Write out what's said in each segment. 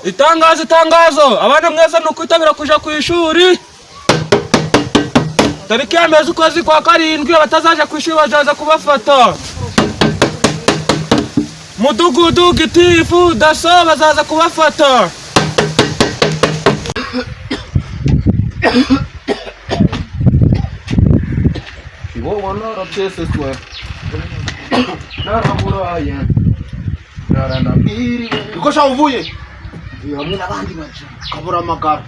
Itangazo abana mwese nukwitabira kuja ku ishuri tariki y'amezi ukwezi kwa karindwi abatazaje ku ishuri bazaza kubafata mudugudu gitifu daso bazaza kubafata ngo wana rapese twa naraburaye naranabiri uko shavuye hamwe n'abandi baje kabura amagara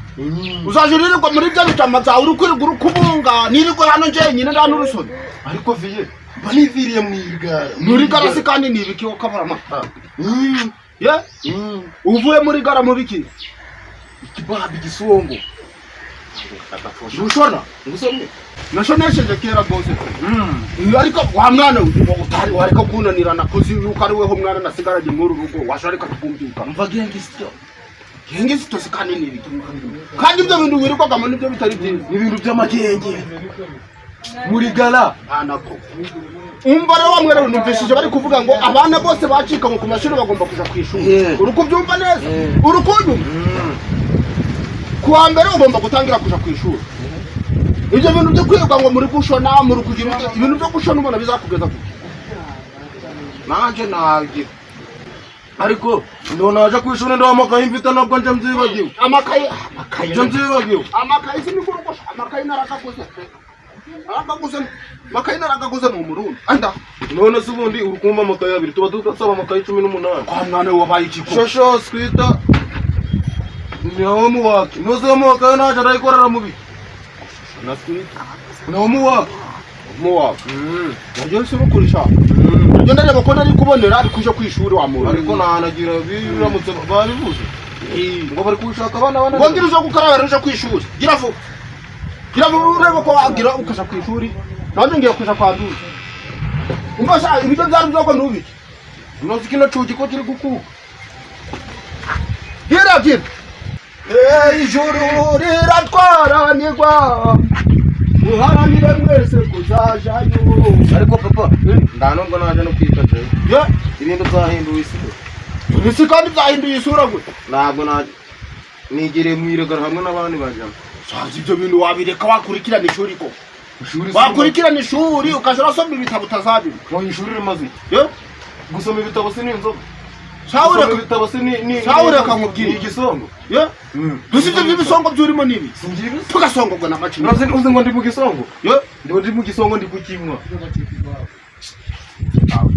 uzajuririrwa muri byo bitamaza uri kwirigura kubunga niriko hano nje nyine ndano urusoro ariko viye baniviriye mwigara muri gara se kandi nibiki wo kabura amagara ye uvuye muri gara mu biki ikibabi gisongo rushona ngusomye nashonesheje kera gose ariko wa mwana utari wareka kunanirana kuzi yuko ari weho mwana nasigaraje muri rugo washareka kukumbyuka umva gengisito gengisito sikane nibiki kandi ibyo bintu wirirwa gamo nibyo bitari byiza ibintu by'amagenge muri gara anako umva rero bamwe rero numvishije bari kuvuga ngo abana bose bacika mu kumashuri bagomba kuja kwishuri uri kubyumva neza uri kunyuma kuwa mbere ugomba gutangira kuja kwishuri ibyo bintu byo kwiruka ngo muri gushona muri kugira ibintu byo gushona ubona bizakugeza ku nanje nagiye ariko ndo naje kwishuri ndo amakaye mfite nabwo nje mzibagiwe amakaye nje mzibagiwe amakaye sinikuruko amakaye narakaguze makaye narakaguze mu Murundi anda none se ubundi urukumva amakaye abiri tuba dusaba amakaye 18 kwa mwana wabaye ikiko shosho swita niho muwaki noze muwaka naje arayikorera mubi no muwaka nabyo se bukurisha nabyo ndareba ko nari kubonera ari kuje kwishuri wa muntu ariko nahanagira biramutse babivuze ngo bari kushaka abana ngo ngira uzo gukaraba ruje kwishuri gira vuba urebe ko wagira ukaja kwishuri nanje ngiye kuja kwa nduzi umbasha ibyo byari byo ko ndubiki noze kino cuki ko kiri gukuka gira ijuru riratwaranirwa muharanire mwese kuzajayo ariko papa ndanongo naje no kwitaje ibintu zahinduye isi kandi byahinduye isura gute ntabwo naje nigire mwiregara hamwe n'abandi bajamo sazi ibyo bintu wabireka wakurikirana ishuri ko wakurikirana ishuri ukajora somba ibitabo utazabira mu ishuri rimaze gusoma ibitabo sin'inzoga Shaure bitabo ni Shaure kamubwira igisongo dusite by'ibisongo byurimo nibi singibi tugasongogwa na macini naze uze ngo ndi mu gisongo ndi mu gisongo ndi kukimwa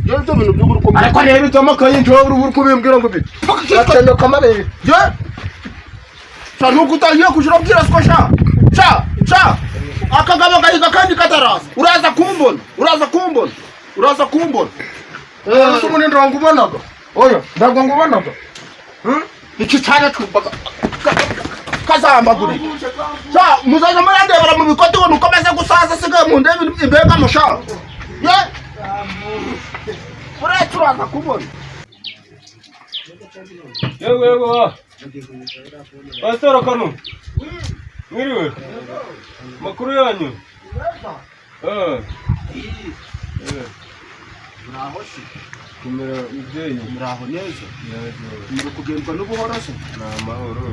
byo bintu byo guruko ariko rero tamakaye njo uri kubimbwira ngo bite atendo kamare Sanu kutangiye kujura bwira sko sha akagaba gahiga kandi katarasa uraza kumbona so munendo wangu bonaga oya ndagwa ngubonaga iki cyane twumbaga kazambaguri sha muzaje murandebera mu bikote ngo nukomeze gusaza sigaye mu ndebe imbega musha turaza kubona yego Pastor Kanu mwiriwe makuru yanyu Muraho shi kumera ibyeyi muraho neza muri kugendwa n'ubuhoro se n'amahoro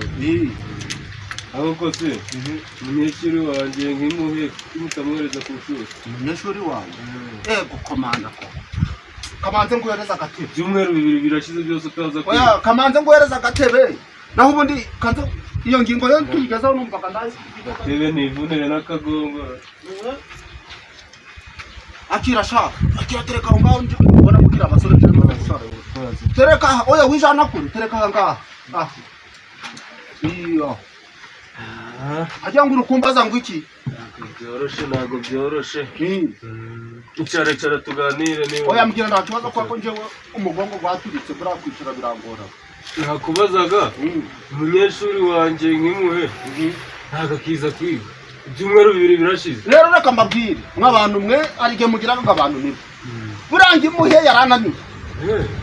aho kose umunyeshuri wanjye nk'imuhe mutamwohereza ku ishuri umunyeshuri wanjye komanda ko kamanze nguhereza agatebe byumweru 2 birashize byose utaza oya kamanze nguhereza agatebe naho ubundi kanze iyo ngingo yo tuyigezaho numvaga ndazi agatebe nivunire n'akagongo akira tereka aho ngaho nje ubona mukira abasore tereka oya wijana kuri tereka ngaha iyo ajya ngo urukumbaza ngo iki ntabwo byoroshe icara tuganire niba oya mbwira nta kibazo ko njyewe umugongo gwaturitse bura kwicara birangora nakubazaga umunyeshuri wanjye nk'imuhe ntago kiza kwiga ibyumweru 2 birashize rero reka mbabwire nk'abantu mwe arige mugiraga abantu nibo burangi muhe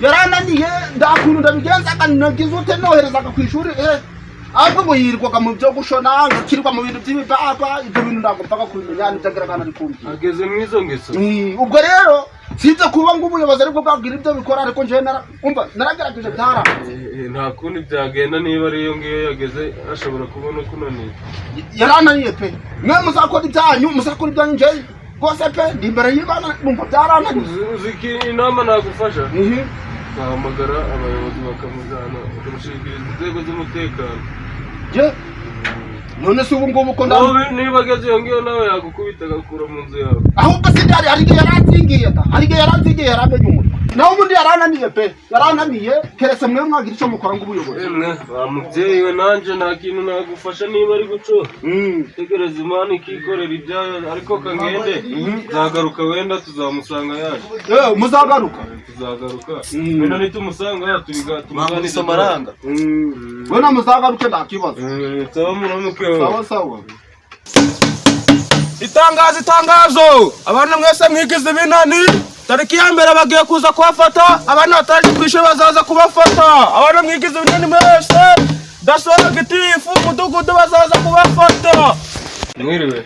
yarananiye ndakuntu ndabigenzaga nagize ute noherezaga ku ishuri ahubwo ngo yirwaga mu byo gushona ngakirwa mu bintu by'ibibaba ibyo bintu ndagombaga kubimenya n'ibyagaragana ari kumva ageze mwizo ngeso ubwo rero sinze kuba ngo ubuyobozi ariko bwabwira ibyo bikora ariko nje naragerageje byara nta kundi byagenda niba ariyo ngiyo yageze ashobora kubona kunaniye yarananiye pe mwe muzakora ibyanyu nje rwose pe ndi imbere y'Imana numva byarananiye uziki inama nagufasha bahamagara abayobozi bakamujyana bakamushikiriza inzego z'umutekano none se ubu ngubu ko niba ageze iyo ngiyo nawe yagukubita agakura mu nzu yawe ahubwo se hari igihe yaranzingiye yaramenye umutwe nawe ubundi yarananiye pe keretse mwe mwagira icyo mukora ng'ubuyobozi wa mubyeyi we nanjye nta kintu nagufasha niba ari guco tegereza Imana ikikorera ibyayo ariko kangende zagaruka wenda tuzamusanga yaje muzagaruka wenda nitumusanga tumuganiriza amaranga wenda muzagaruke nta kibazo sawa muramuke sawa itangazo abana mwese mwigize binani tariki ya mbere bagiye kuza kubafata abana bataje kwishuri bazaza kubafata abana mwigize binani mwese dasora gitifu mudugudu bazaza kubafata mwiriwe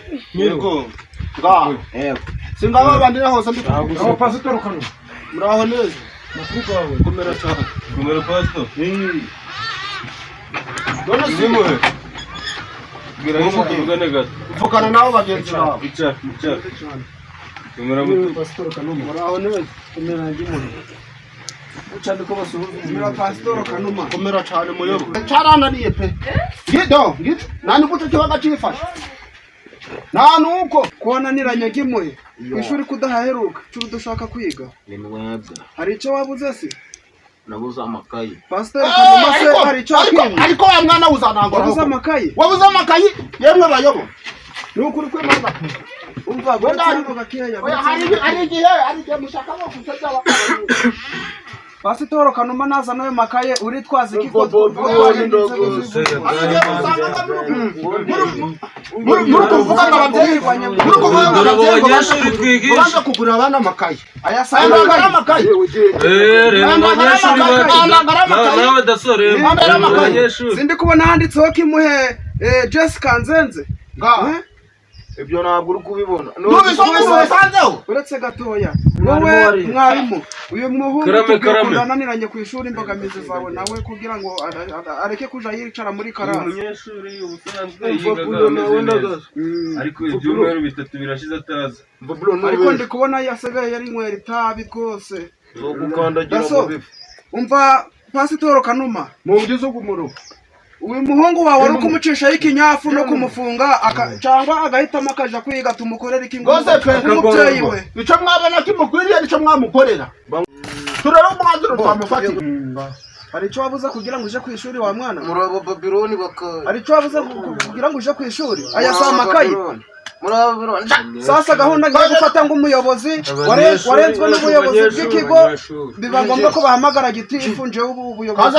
singaba bandira hose ndi abo pastor kanu muraho neza makuru kawe komera pastor dona simuhe gira ngene gato mvukana nabo bagenzi bawe icara komera mutu pastor kanu muraho neza komera ngimuri ucande ko basuhuza pastor kanuma komera cyane muyobo carananiye pe ngido nani gute kibaga cifasha nuko kwananiranye gimwe ishuri kudahaheruka cyo dushaka kwiga ni mwebwe hari icyo wabuze se nabuze amakayi pastor kanuma se hari icyo ariko wa mwana uzanangwa wabuze amakayi yemwe bayobo nukuri kwe mama umva gwenda ariko gakeya hari igihe mushaka bo kusetsa pastor kanuma naza nayo makaye uritwaza ikiko Ubanza kugura abana amakaye aya sanga amakaye nawe dasore sindi kubona handitseho kimuhe Jessica Nzenze ibyo ntabwo uri kubibona uretse gatoya wowe mwarimu uyu muhungu tukananiranye ku ishuri imbogamizi zawe nawe kugira ngo areke kuja yicara muri karasi umunyeshuri ubusanzwe yigaga ariko ibyumweru bitatu birashize ataza ariko ndi kubona yasigaye yari nywera itabi rwose gukandagira mu bifu umva pastor Kanuma mu byizo gumuro uyu muhungu wawe ari kumucisha ikinyafu no kumufunga cyangwa agahitamo akaja kwiga tumukorera iki ngose umubyeyi we ico mwabana kimukwiriye nico mwamukorera turero mwanzuro twamufatira hari icyo wabuze kugira ngo uje ku ishuri wa mwana murabo Babyloni hari icyo wabuze kugira ngo uje ku ishuri aya sa makayi sasa gahunda ngiye gufata ng'umuyobozi warenzwe n'ubuyobozi bw'ikigo biba ngombwa ko bahamagara gitifu nje ubuyobozi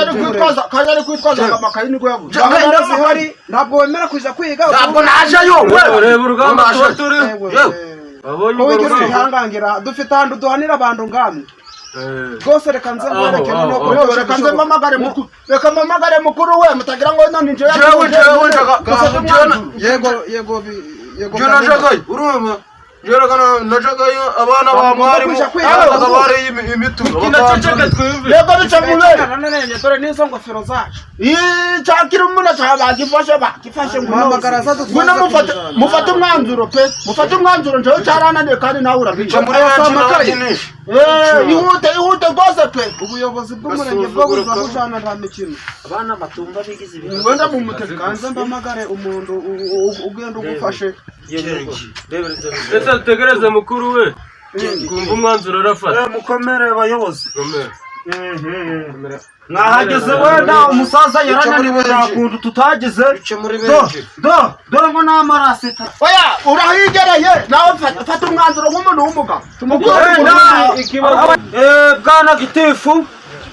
kaza ari kwitwaza amakayi niko yavuze zihari ntabwo wemera kuja kwiga ntabwo naje yo reba urugamba turi abonye urwo ruhangangira dufite ahantu duhanira abantu ngamwe rwose reka nze mwereke no reka nze mpamagare mukuru we mutagira ngo none nje yego Jona jagaye urumva yerekana najagaye abana ba mwari abari imituro kinaceceka twumve yego bica mubere nanene dore nizo ngofero zacu cyakira umuntu bagifashe muhamagara ngwino mufate umwanzuro pe mufate umwanzuro njewe cyarananiye kandi nawe urabica muri amakaye ihute rwose pe ubuyobozi bw'umurenge bwo buzabujana nta mikino abana batumva bigize ibintu ngwenda mu mutekano kanze mbamagare umuntu ugenda ugufashe ese tegereze mukuru we kumva umwanzuro arafata mukomere bayobozi komera mwahageze wenda umusaza yarananiwe yakundu tutageze dore ngo n'amarasita oya urahigereye nawe fata umwanzuro nk'umuntu w'umugabo bwana gitifu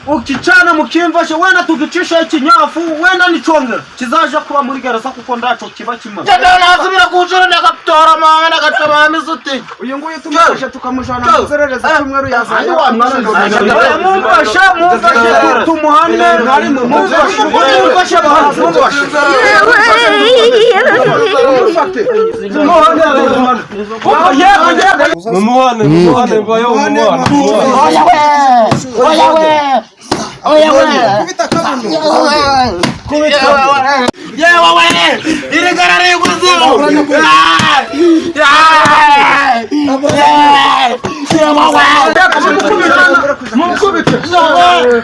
ukicana mukimfashe wenda tugicisha ikinyafu wenda nicongera kizaje kuba muri gereza kuko ndaco kiba kimwe nasubira kushora ndagatora mama ndagatora misuti uyu nguyu tumufashe tukamujana mu nzererezi cyumweru yazanye mumfashe tumuhane mumfashe mumuhane mvayo kubita kabuno yewe irigara riguzimu mumukubite cyane